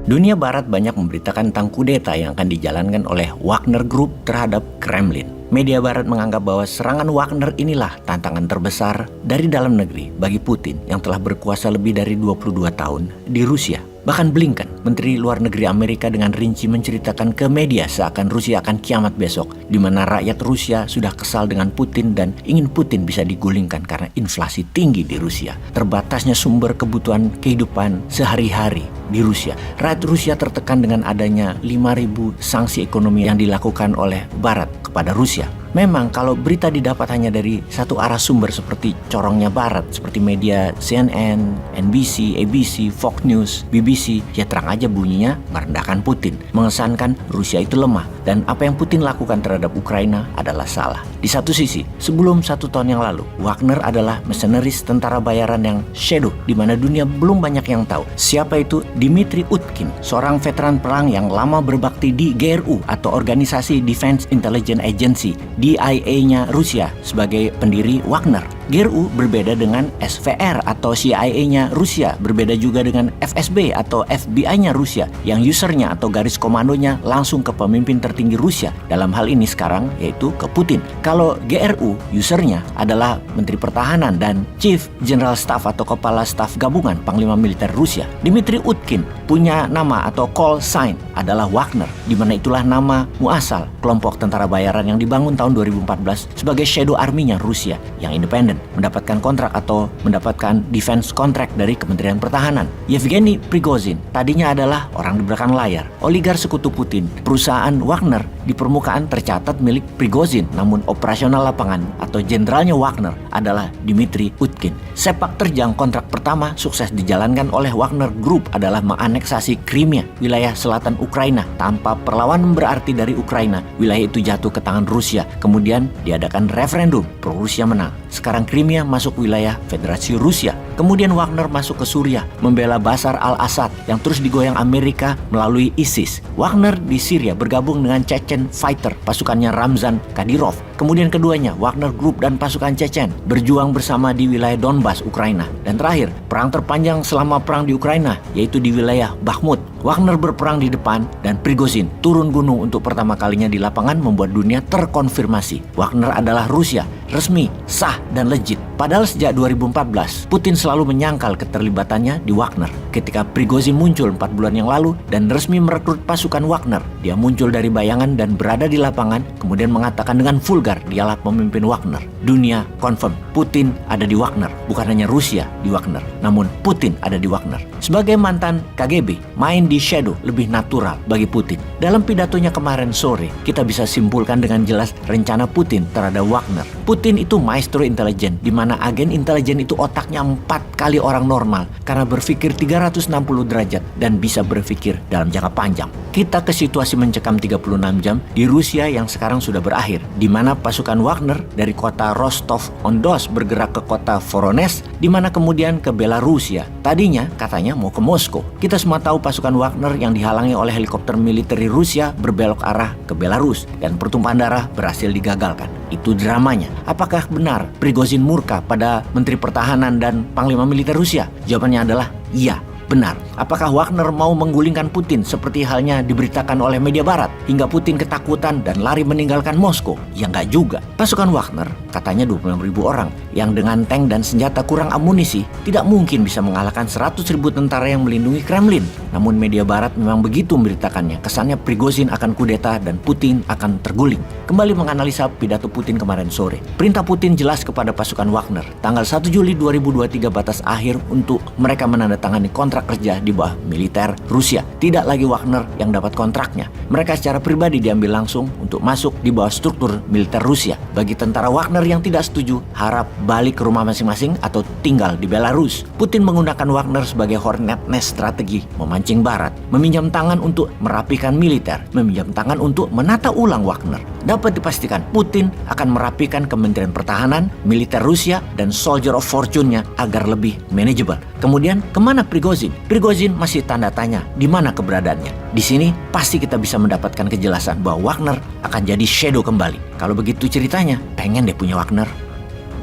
Dunia Barat banyak memberitakan tentang kudeta yang akan dijalankan oleh Wagner Group terhadap Kremlin. Media Barat menganggap bahwa serangan Wagner inilah tantangan terbesar dari dalam negeri bagi Putin yang telah berkuasa lebih dari 22 tahun di Rusia. Bahkan Blinken, Menteri Luar Negeri Amerika, dengan rinci menceritakan ke media seakan Rusia akan kiamat besok, di mana rakyat Rusia sudah kesal dengan Putin dan ingin Putin bisa digulingkan karena inflasi tinggi di Rusia, terbatasnya sumber kebutuhan kehidupan sehari-hari di Rusia. Rakyat Rusia tertekan dengan adanya 5.000 sanksi ekonomi yang dilakukan oleh Barat kepada Rusia. Memang kalau berita didapat hanya dari satu arah sumber seperti corongnya Barat, seperti media CNN, NBC, ABC, Fox News, BBC, ya terang aja bunyinya merendahkan Putin, mengesankan Rusia itu lemah, dan apa yang Putin lakukan terhadap Ukraina adalah salah. Di satu sisi, sebelum 1 tahun yang lalu, Wagner adalah mercenaries tentara bayaran yang shadow, di mana dunia belum banyak yang tahu. Siapa itu? Dmitry Utkin, seorang veteran perang yang lama berbakti di GRU atau Organisasi Defense Intelligence Agency, DIA-nya Rusia, sebagai pendiri Wagner. GRU berbeda dengan SVR atau CIA-nya Rusia, berbeda juga dengan FSB atau FBI-nya Rusia, yang usernya atau garis komandonya langsung ke pemimpin tertinggi Rusia, dalam hal ini sekarang yaitu ke Putin. Kalau GRU, usernya adalah Menteri Pertahanan dan Chief General Staff atau Kepala Staf Gabungan Panglima Militer Rusia. Dmitry Utkin punya nama atau call sign adalah Wagner, di mana itulah nama muasal kelompok tentara bayaran yang dibangun tahun 2014 sebagai shadow army-nya Rusia yang independen, mendapatkan kontrak atau mendapatkan defense contract dari Kementerian Pertahanan. Yevgeny Prigozhin tadinya adalah orang di belakang layar, oligar sekutu Putin. Perusahaan Wagner di permukaan tercatat milik Prigozhin, namun operasional lapangan atau jenderalnya Wagner adalah Dmitry Utkin. Sepak terjang kontrak pertama sukses dijalankan oleh Wagner Group adalah menganeksasi Crimea, wilayah selatan Ukraina, tanpa perlawanan berarti dari Ukraina. Wilayah itu jatuh ke tangan Rusia, kemudian diadakan referendum, pro-Rusia menang. Sekarang Crimea masuk wilayah Federasi Rusia. Kemudian Wagner masuk ke Suriah, membela Bashar al-Assad yang terus digoyang Amerika melalui ISIS. Wagner di Syria bergabung dengan Chechen Fighter, pasukannya Ramzan Kadyrov. Kemudian keduanya, Wagner Group dan pasukan Chechen, berjuang bersama di wilayah Donbas, Ukraina. Dan terakhir, perang terpanjang selama perang di Ukraina, yaitu di wilayah Bakhmut. Wagner berperang di depan dan Prigozhin turun gunung untuk pertama kalinya di lapangan, membuat dunia terkonfirmasi Wagner adalah Rusia, resmi, sah, dan legit. Padahal sejak 2014, Putin selalu menyangkal keterlibatannya di Wagner. Ketika Prigozhin muncul 4 bulan yang lalu dan resmi merekrut pasukan Wagner, dia muncul dari bayangan dan berada di lapangan, kemudian mengatakan dengan vulgar dialah pemimpin Wagner. Dunia confirm, Putin ada di Wagner. Bukan hanya Rusia di Wagner, namun Putin ada di Wagner. Sebagai mantan KGB, main di shadow lebih natural bagi Putin. Dalam pidatonya kemarin sore, kita bisa simpulkan dengan jelas rencana Putin terhadap Wagner. Putin itu maestro intelijen, di mana agen intelijen itu otaknya 4 kali orang normal karena berpikir 360 derajat dan bisa berpikir dalam jangka panjang. Kita ke situasi mencekam 36 jam di Rusia yang sekarang sudah berakhir, di mana pasukan Wagner dari kota Rostov-on-Don bergerak ke kota Voronezh, di mana kemudian ke Belarusia. Tadinya katanya mau ke Moskow. Kita semua tahu pasukan Wagner yang dihalangi oleh helikopter militer Rusia berbelok arah ke Belarus dan pertumpahan darah berhasil digagalkan. Itu dramanya. Apakah benar Prigozhin murka pada Menteri Pertahanan dan Panglima Militer Rusia? Jawabannya adalah iya. Benar. Apakah Wagner mau menggulingkan Putin seperti halnya diberitakan oleh media Barat hingga Putin ketakutan dan lari meninggalkan Moskow? Ya enggak juga. Pasukan Wagner katanya 26.000 orang yang dengan tank dan senjata kurang amunisi tidak mungkin bisa mengalahkan 100.000 tentara yang melindungi Kremlin. Namun media Barat memang begitu memberitakannya. Kesannya Prigozhin akan kudeta dan Putin akan terguling. Kembali menganalisa pidato Putin kemarin sore. Perintah Putin jelas kepada pasukan Wagner. Tanggal 1 Juli 2023 batas akhir untuk mereka menandatangani kontrak kerja di bawah militer Rusia. Tidak lagi Wagner yang dapat kontraknya. Mereka secara pribadi diambil langsung untuk masuk di bawah struktur militer Rusia. Bagi tentara Wagner yang tidak setuju, harap balik ke rumah masing-masing atau tinggal di Belarus. Putin menggunakan Wagner sebagai hornet nest strategi, memancing Barat, meminjam tangan untuk merapikan militer, meminjam tangan untuk menata ulang Wagner. Dapat dipastikan Putin akan merapikan Kementerian Pertahanan, militer Rusia, dan Soldier of Fortune-nya agar lebih manageable. Kemudian kemana Prigozhin? Prigozhin masih tanda tanya di mana keberadaannya. Di sini pasti kita bisa mendapatkan kejelasan bahwa Wagner akan jadi shadow kembali. Kalau begitu ceritanya, pengen deh punya Wagner.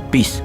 Peace.